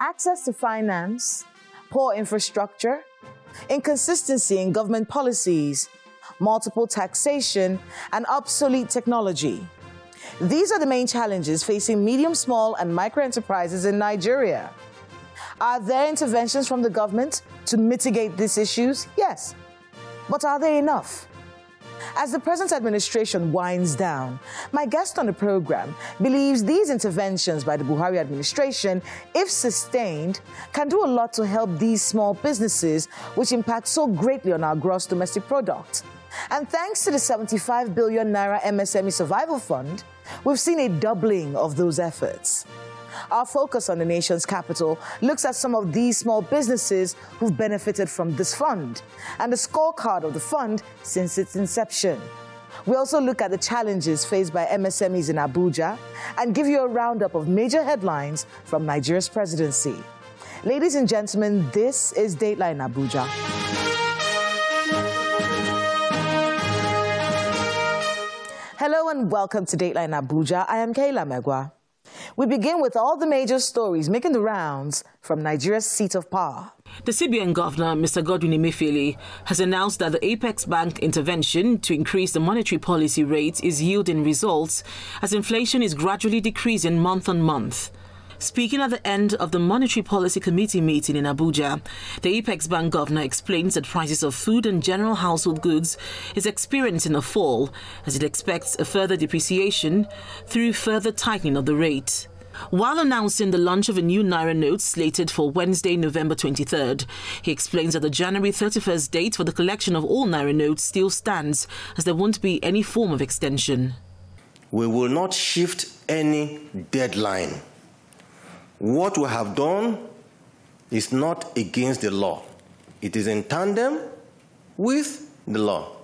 access to finance, poor infrastructure, inconsistency in government policies, multiple taxation, and obsolete technology. These are the main challenges facing medium, small, and micro enterprises in Nigeria. Are there interventions from the government to mitigate these issues? Yes. But are they enough? As the present administration winds down, my guest on the program believes these interventions by the Buhari administration, if sustained, can do a lot to help these small businesses, which impact so greatly on our gross domestic product. And thanks to the 75 billion Naira MSME Survival Fund, we've seen a doubling of those efforts. Our focus on the nation's capital looks at some of these small businesses who've benefited from this fund and the scorecard of the fund since its inception. We also look at the challenges faced by MSMEs in Abuja and give you a roundup of major headlines from Nigeria's presidency. Ladies and gentlemen, this is Dateline Abuja. Hello and welcome to Dateline Abuja. I am Kayla Megwa. We begin with all the major stories making the rounds from Nigeria's seat of power. The CBN governor, Mr. Godwin Emefiele, has announced that the Apex Bank intervention to increase the monetary policy rate is yielding results as inflation is gradually decreasing month on month. Speaking at the end of the Monetary Policy Committee meeting in Abuja, the Apex Bank governor explains that prices of food and general household goods is experiencing a fall as it expects a further depreciation through further tightening of the rate. While announcing the launch of a new Naira note slated for Wednesday, November 23rd, he explains that the January 31st date for the collection of all Naira notes still stands as there won't be any form of extension. We will not shift any deadline. What we have done is not against the law. It is in tandem with the law.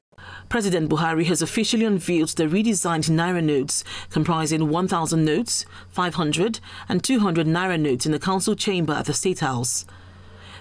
President Buhari has officially unveiled the redesigned Naira notes, comprising 1,000 notes, 500 and 200 Naira notes in the council chamber at the State House.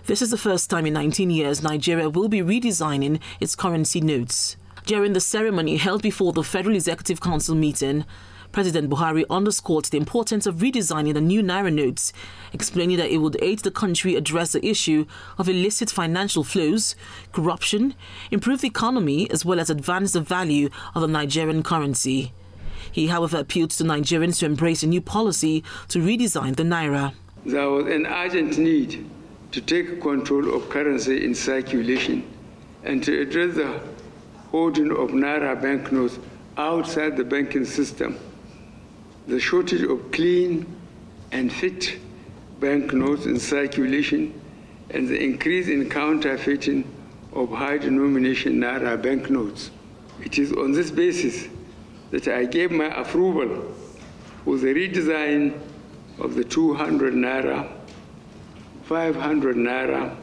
This is the first time in 19 years Nigeria will be redesigning its currency notes. During the ceremony held before the Federal Executive Council meeting, President Buhari underscored the importance of redesigning the new Naira notes, explaining that it would aid the country address the issue of illicit financial flows, corruption, improve the economy, as well as advance the value of the Nigerian currency. He, however, appealed to Nigerians to embrace a new policy to redesign the Naira. There was an urgent need to take control of currency in circulation and to address the hoarding of Naira banknotes outside the banking system. The shortage of clean and fit banknotes in circulation and the increase in counterfeiting of high-denomination Naira banknotes. It is on this basis that I gave my approval for the redesign of the 200 Naira, 500 Naira,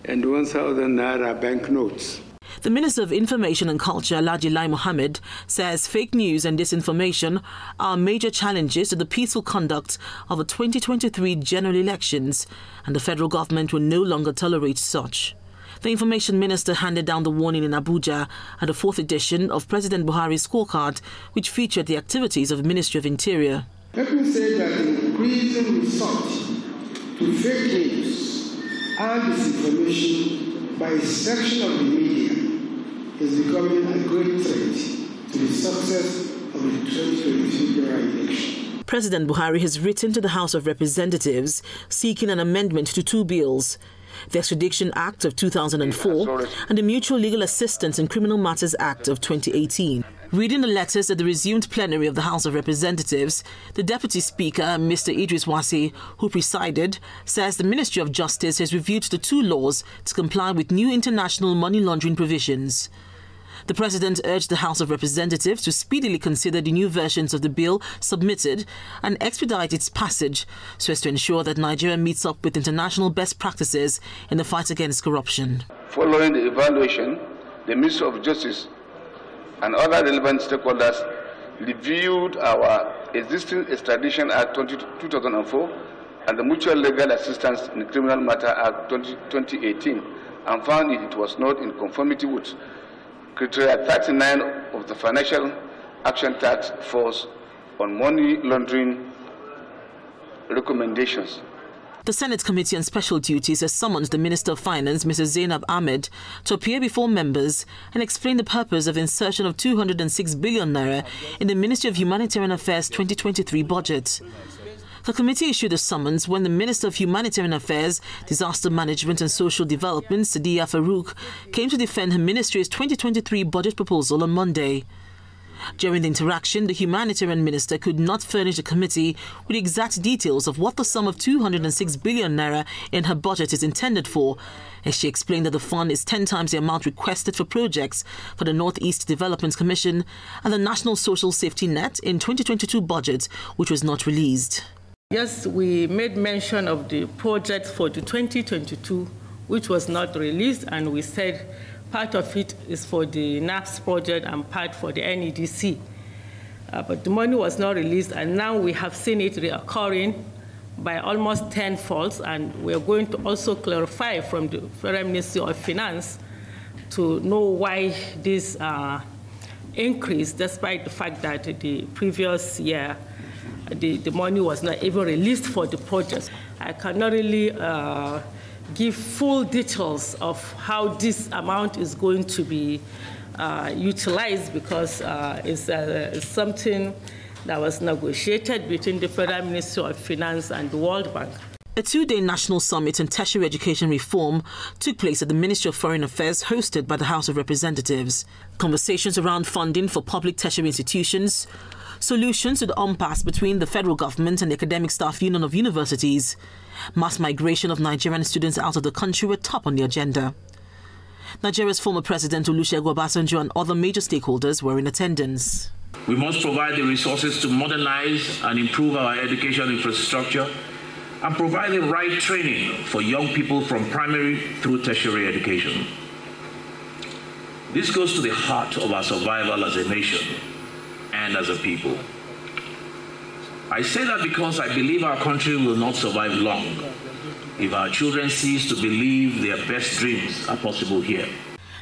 and 1,000 Naira banknotes. The Minister of Information and Culture, Alhaji Lai Mohammed, says fake news and disinformation are major challenges to the peaceful conduct of the 2023 general elections, and the federal government will no longer tolerate such. The Information Minister handed down the warning in Abuja at the 4th edition of President Buhari's scorecard, which featured the activities of the Ministry of Interior. Let me say that the increasing resort to fake news and disinformation by a section of the media is becoming a great threat to the success of the 2023 general election. President Buhari has written to the House of Representatives seeking an amendment to two bills, the Extradition Act of 2004 and the Mutual Legal Assistance in Criminal Matters Act of 2018. Reading the letters at the resumed plenary of the House of Representatives, the Deputy Speaker, Mr. Idris Wasi, who presided, says the Ministry of Justice has reviewed the two laws to comply with new international money laundering provisions. The President urged the House of Representatives to speedily consider the new versions of the bill submitted and expedite its passage so as to ensure that Nigeria meets up with international best practices in the fight against corruption. Following the evaluation, the Ministry of Justice and other relevant stakeholders reviewed our existing Extradition Act 2004 and the Mutual Legal Assistance in Criminal Matter Act 2018 and found it was not in conformity with Criteria 39 of the Financial Action Task Force on money laundering recommendations. The Senate Committee on Special Duties has summoned the Minister of Finance, Mrs. Zainab Ahmed, to appear before members and explain the purpose of insertion of 206 billion naira in the Ministry of Humanitarian Affairs 2023 budget. The committee issued a summons when the Minister of Humanitarian Affairs, Disaster Management and Social Development, Sadiya Farouk, came to defend her ministry's 2023 budget proposal on Monday. During the interaction, the humanitarian minister could not furnish the committee with the exact details of what the sum of 206 billion naira in her budget is intended for, as she explained that the fund is 10 times the amount requested for projects for the Northeast Development Commission and the National Social Safety Net in 2022 budget, which was not released. Yes, we made mention of the project for the 2022, which was not released, and we said part of it is for the NAPS project and part for the NEDC. But the money was not released, and now we have seen it reoccurring by almost tenfold, and we're going to also clarify from the Federal Ministry of Finance to know why this increased, despite the fact that the previous year the money was not even released for the project. I cannot really give full details of how this amount is going to be utilized, because it's something that was negotiated between the Federal Ministry of Finance and the World Bank. A two-day national summit on tertiary education reform took place at the Ministry of Foreign Affairs, hosted by the House of Representatives. Conversations around funding for public tertiary institutions, solutions to the impasse between the federal government and the Academic Staff Union of Universities, mass migration of Nigerian students out of the country were top on the agenda. Nigeria's former President Olusegun Obasanjo and other major stakeholders were in attendance. We must provide the resources to modernize and improve our education infrastructure and provide the right training for young people from primary through tertiary education. This goes to the heart of our survival as a nation and as a people. I say that because I believe our country will not survive long if our children cease to believe their best dreams are possible here.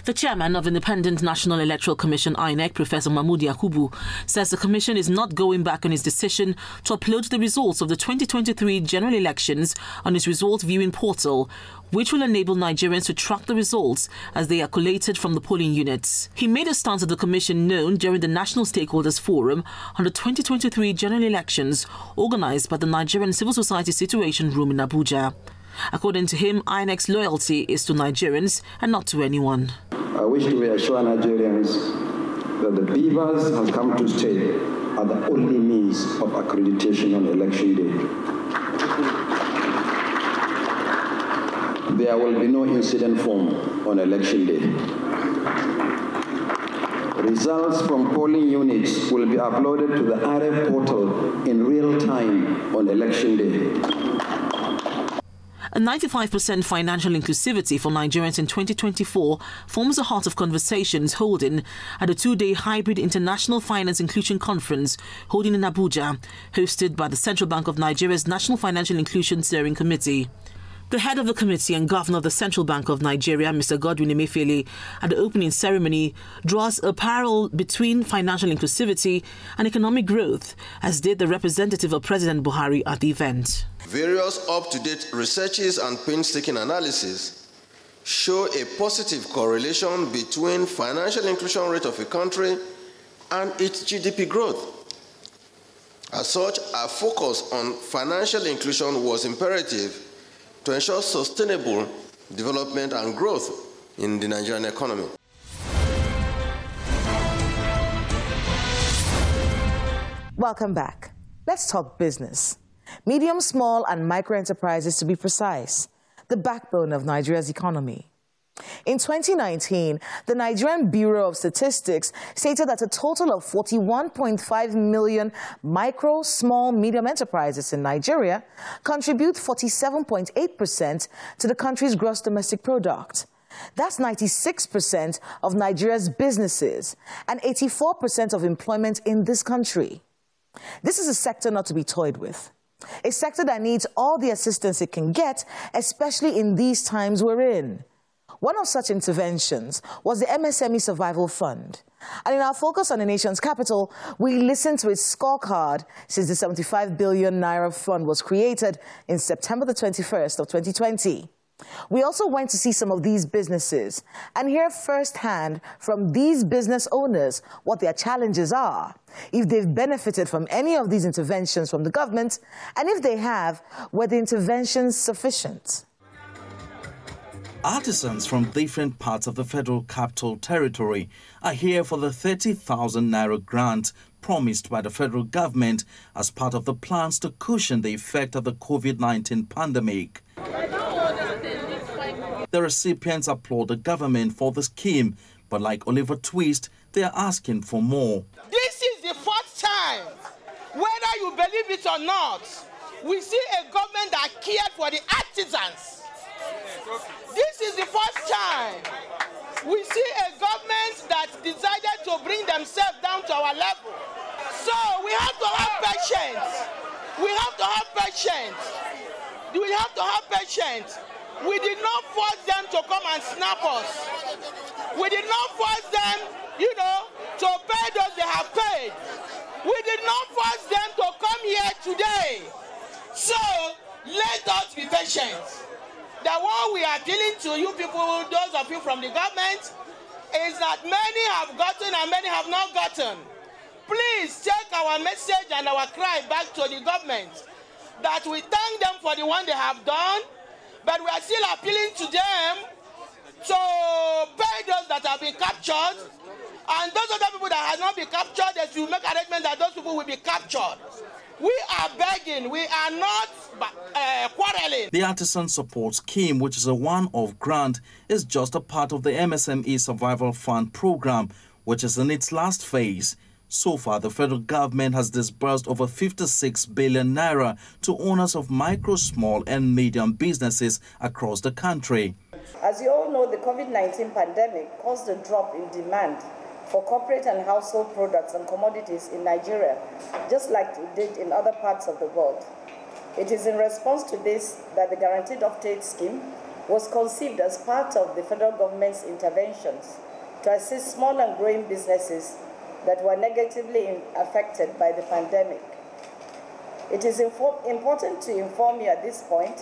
The chairman of Independent National Electoral Commission, INEC, Professor Mahmood Yakubu, says the commission is not going back on its decision to upload the results of the 2023 general elections on its result viewing portal, which will enable Nigerians to track the results as they are collated from the polling units. He made a stance of the commission known during the National Stakeholders Forum on the 2023 general elections organized by the Nigerian Civil Society Situation Room in Abuja. According to him, INEC's loyalty is to Nigerians and not to anyone. I wish to reassure Nigerians that the BVAS has come to stay are the only means of accreditation on election day. There will be no incident form on election day. Results from polling units will be uploaded to the RF portal in real time on election day. A 95% financial inclusivity for Nigerians in 2024 forms the heart of conversations holding at a two-day hybrid International Finance Inclusion Conference holding in Abuja, hosted by the Central Bank of Nigeria's National Financial Inclusion Steering Committee. The head of the committee and governor of the Central Bank of Nigeria, Mr. Godwin Emefiele, at the opening ceremony, draws a parallel between financial inclusivity and economic growth, as did the representative of President Buhari at the event. Various up-to-date researches and painstaking analysis show a positive correlation between financial inclusion rate of a country and its GDP growth. As such, our focus on financial inclusion was imperative to ensure sustainable development and growth in the Nigerian economy. Welcome back. Let's talk business. Medium, small, and micro enterprises, to be precise, the backbone of Nigeria's economy. In 2019, the Nigerian Bureau of Statistics stated that a total of 41.5 million micro, small, medium enterprises in Nigeria contribute 47.8% to the country's gross domestic product. That's 96% of Nigeria's businesses and 84% of employment in this country. This is a sector not to be toyed with. A sector that needs all the assistance it can get, especially in these times we're in. One of such interventions was the MSME Survival Fund. And in our focus on the nation's capital, we listened to its scorecard since the 75 billion Naira fund was created in September the 21st of 2020. We also went to see some of these businesses and hear firsthand from these business owners what their challenges are, if they've benefited from any of these interventions from the government, and if they have, were the interventions sufficient? Artisans from different parts of the Federal Capital Territory are here for the 30,000 Naira grant promised by the federal government as part of the plans to cushion the effect of the COVID-19 pandemic. The recipients applaud the government for the scheme, but like Oliver Twist, they are asking for more. This is the first time, whether you believe it or not, we see a government that cared for the artisans. This is the first time we see a government that decided to bring themselves down to our level. So we have to have patience. We have to have patience. We have to have patience. We did not force them to come and snap us. We did not force them, to pay those they have paid. We did not force them to come here today. So let us be patient. The one we are appealing to you people, those of you from the government, is that many have gotten and many have not gotten. Please take our message and our cry back to the government that we thank them for the one they have done, but we are still appealing to them to pay those that have been captured, and those other people that have not been captured, they should make arrangements that those people will be captured. We are begging, we are not quarreling. The Artisan Support Scheme, which is a one-off grant, is just a part of the MSME Survival Fund program, which is in its last phase. So far, the federal government has disbursed over 56 billion Naira to owners of micro, small and medium businesses across the country. As you all know, the COVID-19 pandemic caused a drop in demand for corporate and household products and commodities in Nigeria, just like it did in other parts of the world. It is in response to this that the Guaranteed Offtake Scheme was conceived as part of the federal government's interventions to assist small and growing businesses that were negatively affected by the pandemic. It is important to inform you at this point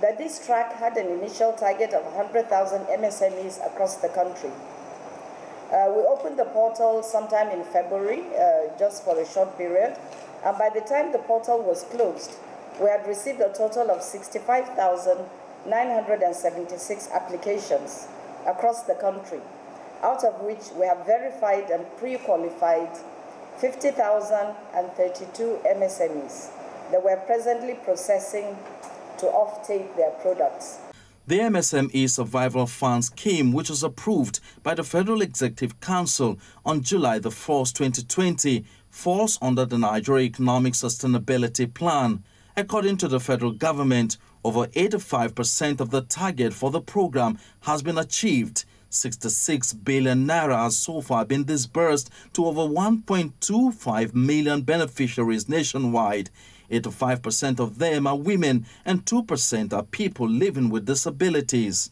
that this track had an initial target of 100,000 MSMEs across the country. We opened the portal sometime in February, just for a short period, and by the time the portal was closed, we had received a total of 65,976 applications across the country, out of which we have verified and pre-qualified 50,032 MSMEs that we're presently processing to offtake their products. The MSME Survival Fund Scheme, which was approved by the Federal Executive Council on July the 1st, 2020, falls under the Nigeria Economic Sustainability Plan. According to the federal government, over 85% of the target for the program has been achieved. 66 billion Naira has so far been disbursed to over 1.25 million beneficiaries nationwide. 85% of them are women and 2% are people living with disabilities.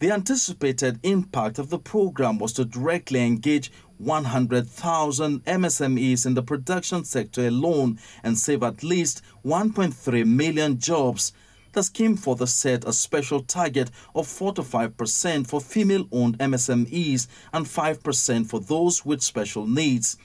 The anticipated impact of the program was to directly engage 100,000 MSMEs in the production sector alone and save at least 1.3 million jobs. The scheme further set a special target of 4 to 5% for female-owned MSMEs and 5% for those with special needs.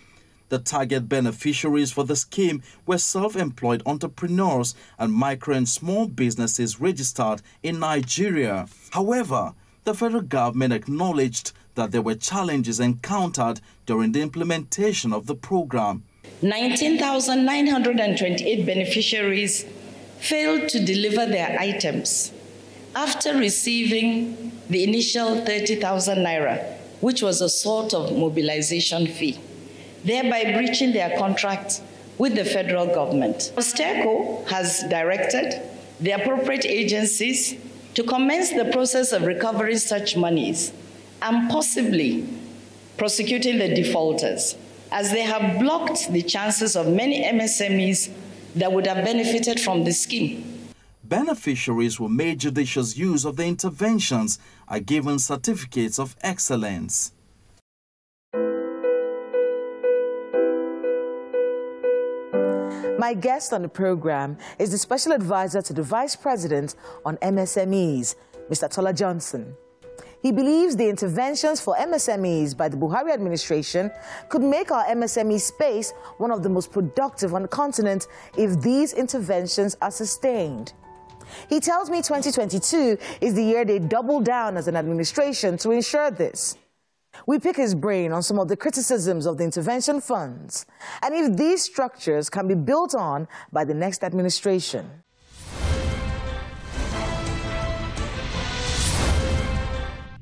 The target beneficiaries for the scheme were self-employed entrepreneurs and micro and small businesses registered in Nigeria. However, the federal government acknowledged that there were challenges encountered during the implementation of the program. 19,928 beneficiaries failed to deliver their items after receiving the initial 30,000 Naira, which was a sort of mobilization fee, thereby breaching their contract with the federal government. STECO has directed the appropriate agencies to commence the process of recovering such monies and possibly prosecuting the defaulters, as they have blocked the chances of many MSMEs that would have benefited from the scheme. Beneficiaries who made judicious use of the interventions are given certificates of excellence. My guest on the program is the Special Advisor to the Vice President on MSMEs, Mr. Tola Johnson. He believes the interventions for MSMEs by the Buhari administration could make our MSME space one of the most productive on the continent if these interventions are sustained. He tells me 2022 is the year they double down as an administration to ensure this. We pick his brain on some of the criticisms of the intervention funds and if these structures can be built on by the next administration.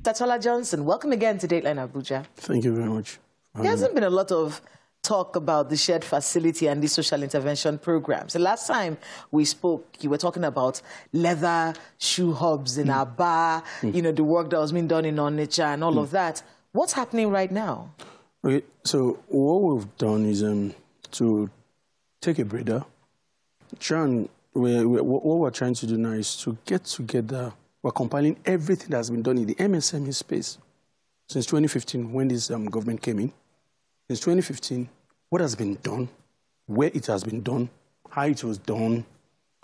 Tola Johnson, welcome again to Dateline Abuja. Thank you very much. There hasn't been a lot of talk about the shared facility and the social intervention programs. The last time we spoke, you were talking about leather shoe hubs in Aba, you know, the work that was being done in Onitsha and all of that. What's happening right now? Okay, so what we've done is to take a breather. What we're trying to do now is to get together. We're compiling everything that's been done in the MSME space since 2015, when this government came in. Since 2015, what has been done, where it has been done, how it was done,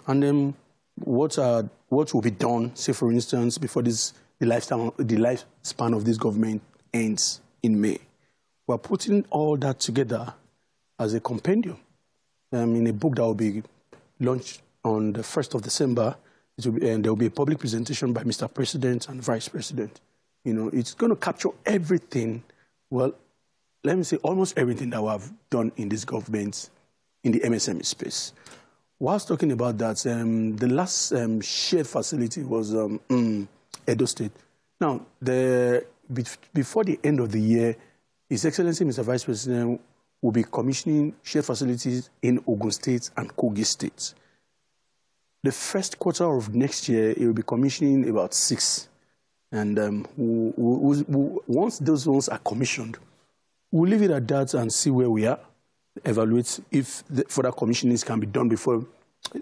and then what will be done, say, for instance, before the lifespan of this government ends in May. We're putting all that together as a compendium in a book that will be launched on the 1st of December. And there will be a public presentation by Mr. President and Vice President. You know, it's going to capture everything, well, let me say almost everything that we have done in this government in the MSME space. Whilst talking about that, the last shared facility was Edo State. Now, before the end of the year, His Excellency Mr. Vice President will be commissioning shared facilities in Ogun State and Kogi State. The first quarter of next year, it will be commissioning about 6. And once those ones are commissioned, we'll leave it at that and see where we are, evaluate if further commissionings can be done before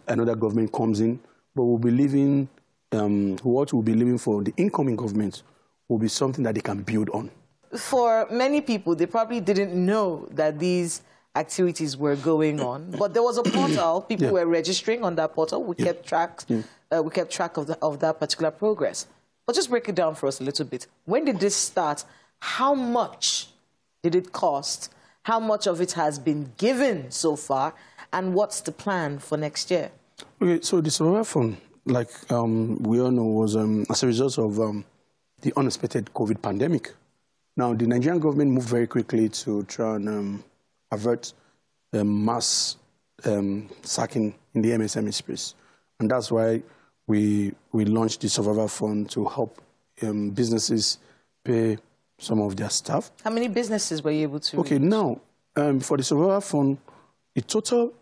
another government comes in. But we'll be leaving, what we'll be leaving for the incoming government will be something that they can build on. For many people, they probably didn't know that these activities were going on, but there was a portal. People were registering on that portal. We kept track. We kept track of that particular progress. But just break it down for us a little bit. When did this start? How much did it cost? How much of it has been given so far? And what's the plan for next year? Okay, so the survival fund, like we all know, was as a result of the unexpected COVID pandemic. Now, the Nigerian government moved very quickly to try and avert mass sacking in the MSME space. And that's why we launched the Survival Fund to help businesses pay some of their staff. How many businesses were you able to reach? Now, for the Survival Fund, the total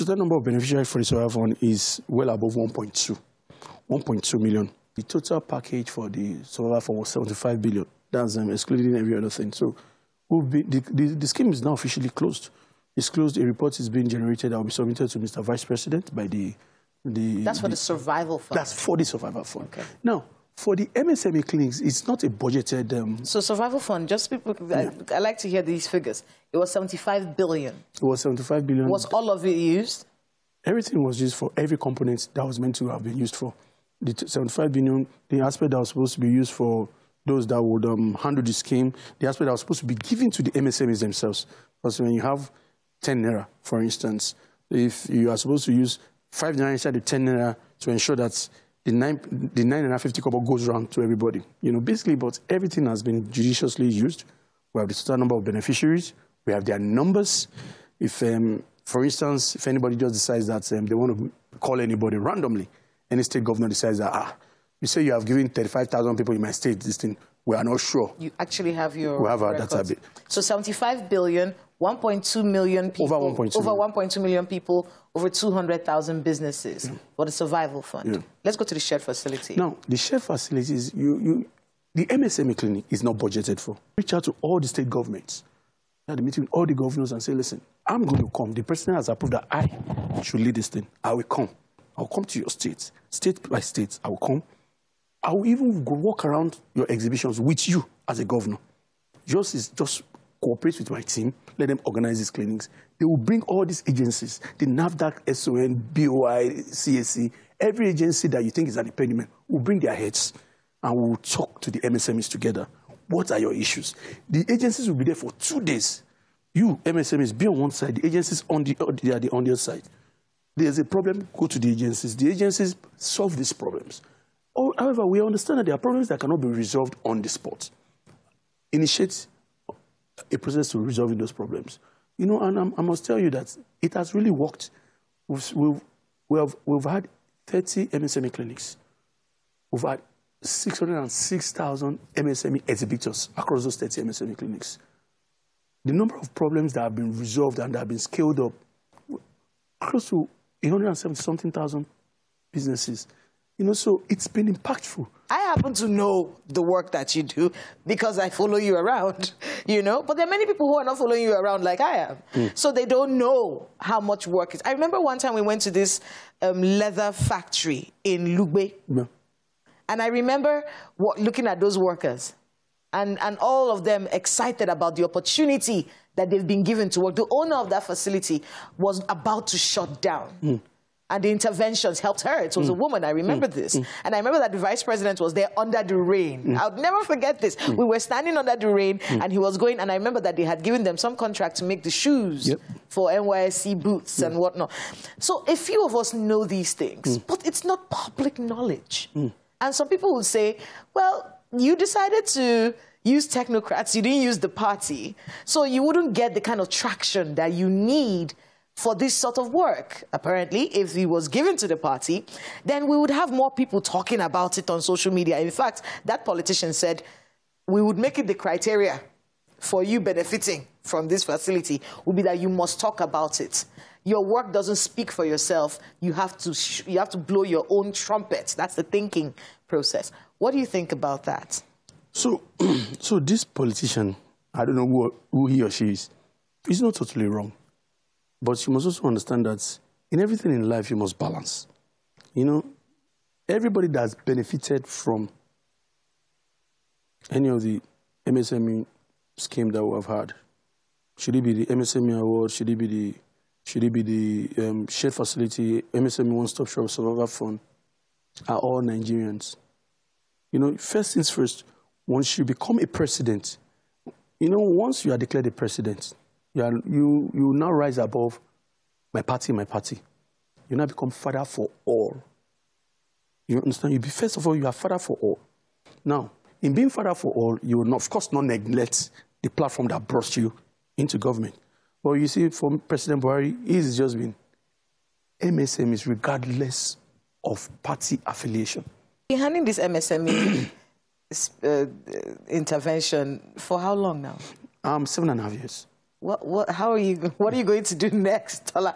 number of beneficiaries for the Survival Fund is well above 1.2 million. The total package for the Survival Fund was 75 billion. That's excluding every other thing. So the scheme is now officially closed. It's closed. A report is being generated that will be submitted to Mr. Vice President by the... That's for the Survival Fund? That's for the Survival Fund. Okay. Now, for the MSME clinics, it's not a budgeted... So Survival Fund, just people... I like to hear these figures. It was 75 billion. It was 75 billion. Was all of it used? Everything was used for every component that was meant to have been used for. The 75 billion, the aspect that was supposed to be used for those that would handle the scheme, the aspect that was supposed to be given to the MSMEs themselves. Because when you have 10 Naira, for instance, if you are supposed to use 5 Naira inside the 10 Naira to ensure that the 9.50 kobo goes around to everybody. You know, basically, but everything has been judiciously used. We have the total number of beneficiaries. We have their numbers. If, for instance, if anybody just decides that they want to call anybody randomly, any state governor decides that, you say you have given 35,000 people in my state this thing, we are not sure. You actually have your We have our records. database. So 75 billion, 1.2 million people. Over 1.2 million people, over 200,000 businesses for the Survival Fund. Yeah. Let's go to the shared facility. Now, the shared facilities, the MSME clinic is not budgeted for. Reach out to all the state governments. Had a meeting with all the governors and say, listen, I'm going to come. The president has approved that I should lead this thing. I will come. I'll come to your state, state by state. I will come. I will even go walk around your exhibitions with you as a governor. Just cooperate with my team. Let them organize these clinics. They will bring all these agencies, the NAFDAC, SON, BOI, CAC, every agency that you think is an impediment, will bring their heads and we'll talk to the MSMEs together. What are your issues? The agencies will be there for 2 days. You, MSMEs, be on one side. The agencies on the other side. There's a problem, go to the agencies. The agencies solve these problems. However, we understand that there are problems that cannot be resolved on the spot. Initiate a process to resolving those problems. You know, and I must tell you that it has really worked. We've had 30 MSME clinics. We've had 606,000 MSME exhibitors across those 30 MSME clinics. The number of problems that have been resolved and that have been scaled up, close to 170-something thousand businesses. You know, so it's been impactful. I happen to know the work that you do because I follow you around, you know. But there are many people who are not following you around like I am. So they don't know how much work is. I remember one time we went to this leather factory in Lugbe. Yeah. And I remember looking at those workers and all of them excited about the opportunity that they've been given to work. The owner of that facility was about to shut down. And the interventions helped her. It was a woman, I remember this. And I remember that the vice president was there under the rain. I'll never forget this. We were standing under the rain and he was going, and I remember that they had given them some contract to make the shoes for NYSC boots and whatnot. So a few of us know these things, but it's not public knowledge. And some people will say, well, you decided to use technocrats, you didn't use the party, so you wouldn't get the kind of traction that you need for this sort of work. Apparently, if it was given to the party, then we would have more people talking about it on social media. In fact, that politician said, we would make it the criteria for you benefiting from this facility would be that you must talk about it. Your work doesn't speak for yourself. You have to blow your own trumpet. That's the thinking process. What do you think about that? So this politician, I don't know who he or she is, he's not totally wrong. But you must also understand that in everything in life, you must balance. You know, everybody that's benefited from any of the MSME scheme that we have had, should it be the MSME award, should it be the shared facility, MSME one-stop shop survival fund, are all Nigerians. You know, first things first, once you become a president, you know, once you are declared a president, you now rise above my party. You now become father for all. You understand? First of all, you are father for all. Now, in being father for all, you will, of course, not neglect the platform that brought you into government. But you see, from President Buhari, he's just been MSMEs regardless of party affiliation. You're handling this MSME intervention for how long now? 7.5 years. What are you going to do next, Tola?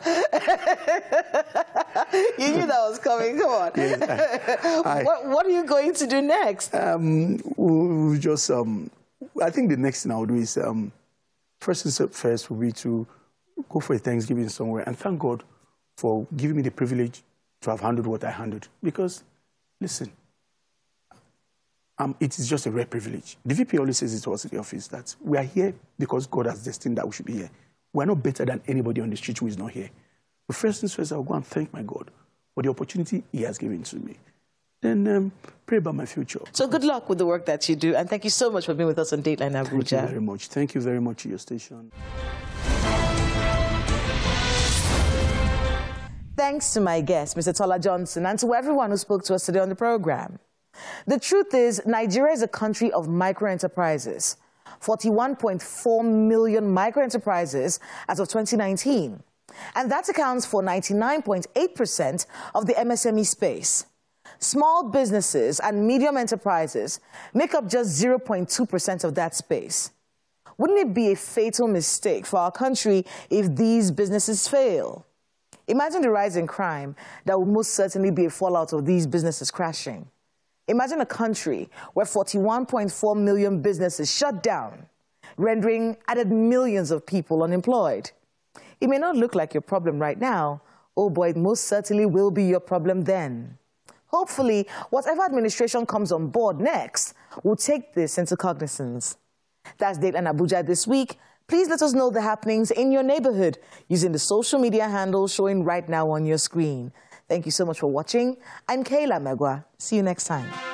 You knew that was coming. Come on. Yes, what are you going to do next? We'll just, I think the next thing I'll do is, first will be to go for a Thanksgiving somewhere and thank God for giving me the privilege to have handled what I handled. Because, listen, it is just a rare privilege. The VP always says it to us in the office that we are here because God has destined that we should be here. We are not better than anybody on the street who is not here. But first things first, I'll go and thank my God for the opportunity he has given to me. Then pray about my future. So good luck with the work that you do. And thank you so much for being with us on Dateline Abuja. Thank you very much. Thank you very much, your station. Thanks to my guest, Mr. Tola Johnson, and to everyone who spoke to us today on the program. The truth is, Nigeria is a country of micro-enterprises. 41.4 million micro-enterprises as of 2019. And that accounts for 99.8% of the MSME space. Small businesses and medium enterprises make up just 0.2% of that space. Wouldn't it be a fatal mistake for our country if these businesses fail? Imagine the rise in crime that will most certainly be a fallout of these businesses crashing. Imagine a country where 41.4 million businesses shut down, rendering added millions of people unemployed. It may not look like your problem right now, oh boy, it most certainly will be your problem then. Hopefully, whatever administration comes on board next will take this into cognizance. That's Dateline Abuja this week. Please let us know the happenings in your neighborhood using the social media handles showing right now on your screen. Thank you so much for watching. I'm Kayla Megwa. See you next time.